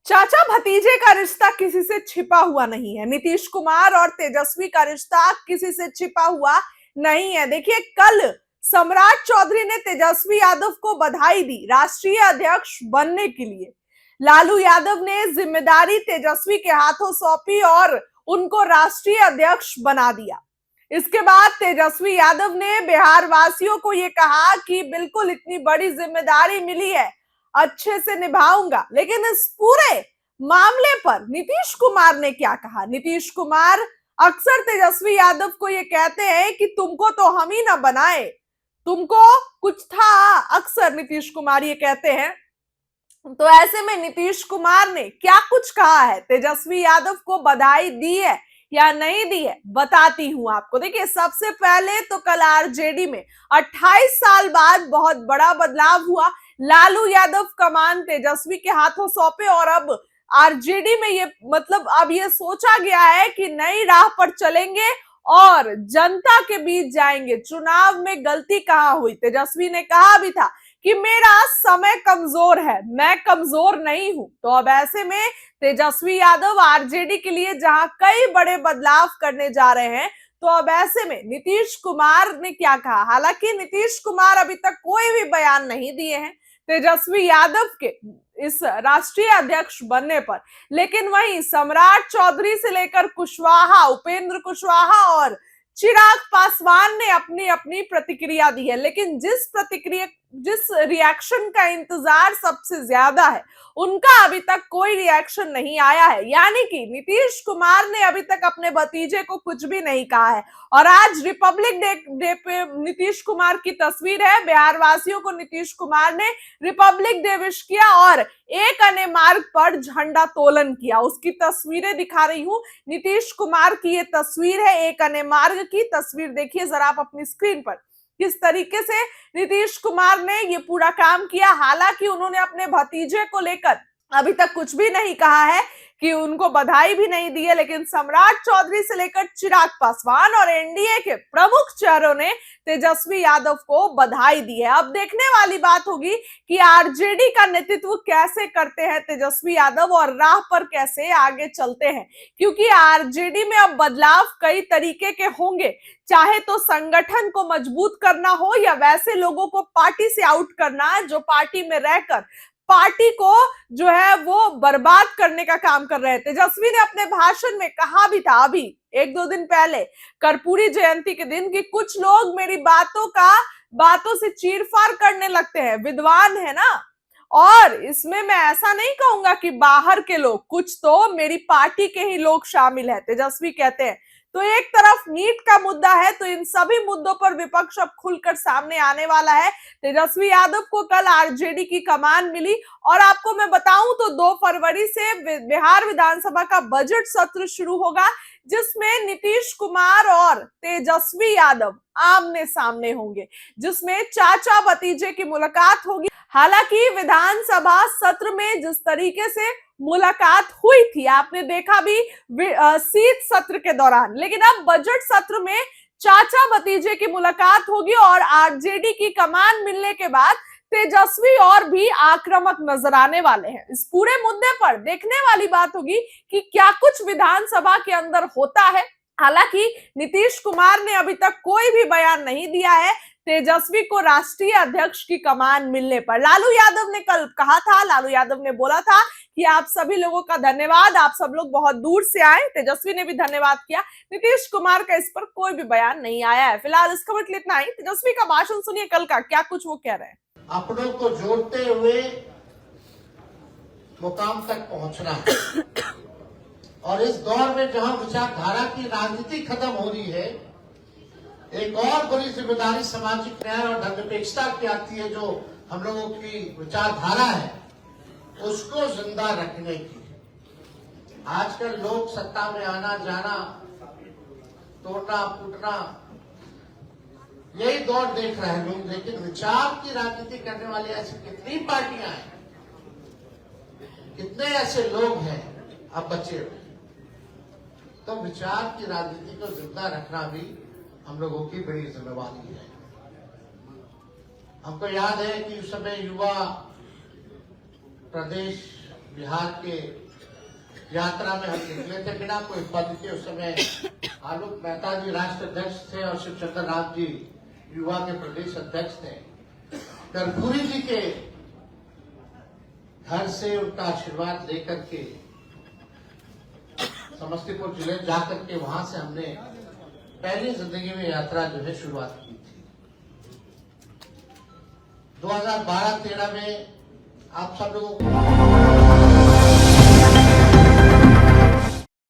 चाचा भतीजे का रिश्ता किसी से छिपा हुआ नहीं है। नीतीश कुमार और तेजस्वी का रिश्ता किसी से छिपा हुआ नहीं है। देखिए, कल सम्राट चौधरी ने तेजस्वी यादव को बधाई दी राष्ट्रीय अध्यक्ष बनने के लिए। लालू यादव ने जिम्मेदारी तेजस्वी के हाथों सौंपी और उनको राष्ट्रीय अध्यक्ष बना दिया। इसके बाद तेजस्वी यादव ने बिहार वासियों को यह कहा कि बिल्कुल इतनी बड़ी जिम्मेदारी मिली है, अच्छे से निभाऊंगा। लेकिन इस पूरे मामले पर नीतीश कुमार ने क्या कहा? नीतीश कुमार अक्सर तेजस्वी यादव को ये कहते हैं कि तुमको तो हम ही ना बनाए, तुमको कुछ था। अक्सर नीतीश कुमार ये कहते हैं। तो ऐसे में नीतीश कुमार ने क्या कुछ कहा है, तेजस्वी यादव को बधाई दी है या नहीं दी है, बताती हूं आपको। देखिए, सबसे पहले तो कल आरजेडी में 28 साल बाद बहुत बड़ा बदलाव हुआ। लालू यादव कमान तेजस्वी के हाथों सौंपे और अब आरजेडी में ये मतलब अब ये सोचा गया है कि नई राह पर चलेंगे और जनता के बीच जाएंगे। चुनाव में गलती कहां हुई? तेजस्वी ने कहा भी था कि मेरा समय कमजोर है, मैं कमजोर नहीं हूं। तो अब ऐसे में तेजस्वी यादव आरजेडी के लिए जहां कई बड़े बदलाव करने जा रहे हैं, तो अब ऐसे में नीतीश कुमार ने क्या कहा? हालांकि नीतीश कुमार अभी तक कोई भी बयान नहीं दिए हैं तेजस्वी यादव के इस राष्ट्रीय अध्यक्ष बनने पर, लेकिन वहीं सम्राट चौधरी से लेकर कुशवाहा, उपेंद्र कुशवाहा और चिराग पासवान ने अपनी अपनी प्रतिक्रिया दी है। लेकिन जिस रिएक्शन का इंतजार सबसे ज्यादा है, उनका अभी तक कोई रिएक्शन नहीं आया है। यानी कि नीतीश कुमार ने अभी तक अपने भतीजे को कुछ भी नहीं कहा है। और आज रिपब्लिक डे पे नीतीश कुमार की तस्वीर है। बिहार वासियों को नीतीश कुमार ने रिपब्लिक डे विश किया और एक अने मार्ग पर झंडा तोलन किया। उसकी तस्वीरें दिखा रही हूं। नीतीश कुमार की ये तस्वीर है, एक अने मार्ग की तस्वीर देखिए जरा आप अपनी स्क्रीन पर, किस तरीके से नीतीश कुमार ने ये पूरा काम किया। हालांकि उन्होंने अपने भतीजे को लेकर अभी तक कुछ भी नहीं कहा है, कि उनको बधाई भी नहीं दी है। लेकिन सम्राट चौधरी से लेकर चिराग पासवान और एनडीए के प्रमुख चेहरों ने तेजस्वी यादव को बधाई दी है। अब देखने वाली बात होगी कि आरजेडी का नेतृत्व कैसे करते हैं तेजस्वी यादव और राह पर कैसे आगे चलते हैं, क्योंकि आरजेडी में अब बदलाव कई तरीके के होंगे। चाहे तो संगठन को मजबूत करना हो या वैसे लोगों को पार्टी से आउट करना जो पार्टी में रहकर पार्टी को जो है वो बर्बाद करने का काम कर रहे हैं। तेजस्वी ने अपने भाषण में कहा भी था अभी एक दो दिन पहले कर्पूरी जयंती के दिन कि कुछ लोग मेरी बातों से चीरफाड़ करने लगते हैं, विद्वान है ना। और इसमें मैं ऐसा नहीं कहूंगा कि बाहर के लोग, कुछ तो मेरी पार्टी के ही लोग शामिल है, तेजस्वी कहते हैं। तो एक तरफ नीट का मुद्दा है, तो इन सभी मुद्दों पर विपक्ष अब खुलकर सामने आने वाला है। तेजस्वी यादव को कल आरजेडी की कमान मिली और आपको मैं बताऊं तो 2 फरवरी से बिहार विधानसभा का बजट सत्र शुरू होगा, जिसमें नीतीश कुमार और तेजस्वी यादव आमने सामने होंगे, जिसमें चाचा भतीजे की मुलाकात होगी। हालांकि विधानसभा सत्र में जिस तरीके से मुलाकात हुई थी आपने देखा भी शीत सत्र के दौरान, लेकिन अब बजट सत्र में चाचा भतीजे की मुलाकात होगी और आरजेडी की कमान मिलने के बाद तेजस्वी और भी आक्रामक नजर आने वाले हैं। इस पूरे मुद्दे पर देखने वाली बात होगी कि क्या कुछ विधानसभा के अंदर होता है। हालांकि नीतीश कुमार ने अभी तक कोई भी बयान नहीं दिया है तेजस्वी को राष्ट्रीय अध्यक्ष की कमान मिलने पर। लालू यादव ने कल कहा था, लालू यादव ने बोला था कि आप सभी लोगों का धन्यवाद, आप सब लोग बहुत दूर से आए। तेजस्वी ने भी धन्यवाद किया। नीतीश कुमार का इस पर कोई भी बयान नहीं आया है। फिलहाल इस खबर के लिए इतना ही। तेजस्वी का भाषण सुनिए कल का, क्या कुछ वो कह रहे हैं। अपनों को जोड़ते हुए मुकाम तक पहुंचना है और इस दौर में जहां विचारधारा की राजनीति खत्म हो रही है, एक और बड़ी जिम्मेदारी सामाजिक न्याय और धर्मनिरपेक्षता की आती है, जो हम लोगों की विचारधारा है उसको जिंदा रखने की। आजकल लोग सत्ता में आना जाना, तोड़ना फूटना, यही दौर देख रहे हैं लोग। लेकिन विचार की राजनीति करने वाली ऐसी कितनी पार्टियां हैं, कितने ऐसे लोग हैं अब बचे हुए। तो विचार की राजनीति को जिंदा रखना भी हम लोगों की बड़ी जिम्मेवारी है। हमको याद है कि उस समय युवा प्रदेश बिहार के यात्रा में हम निकले थे बिना कोई पद के। उस समय आलोक मेहता जी राष्ट्र अध्यक्ष थे और शिवशंकर राव जी युवा के प्रदेश अध्यक्ष थे। कर्पूरी जी के घर से उनका आशीर्वाद लेकर के समस्तीपुर जिले जाकर के वहां से हमने पहली जिंदगी में यात्रा जो है शुरुआत की थी। 2012-13 में आप सब लोगों को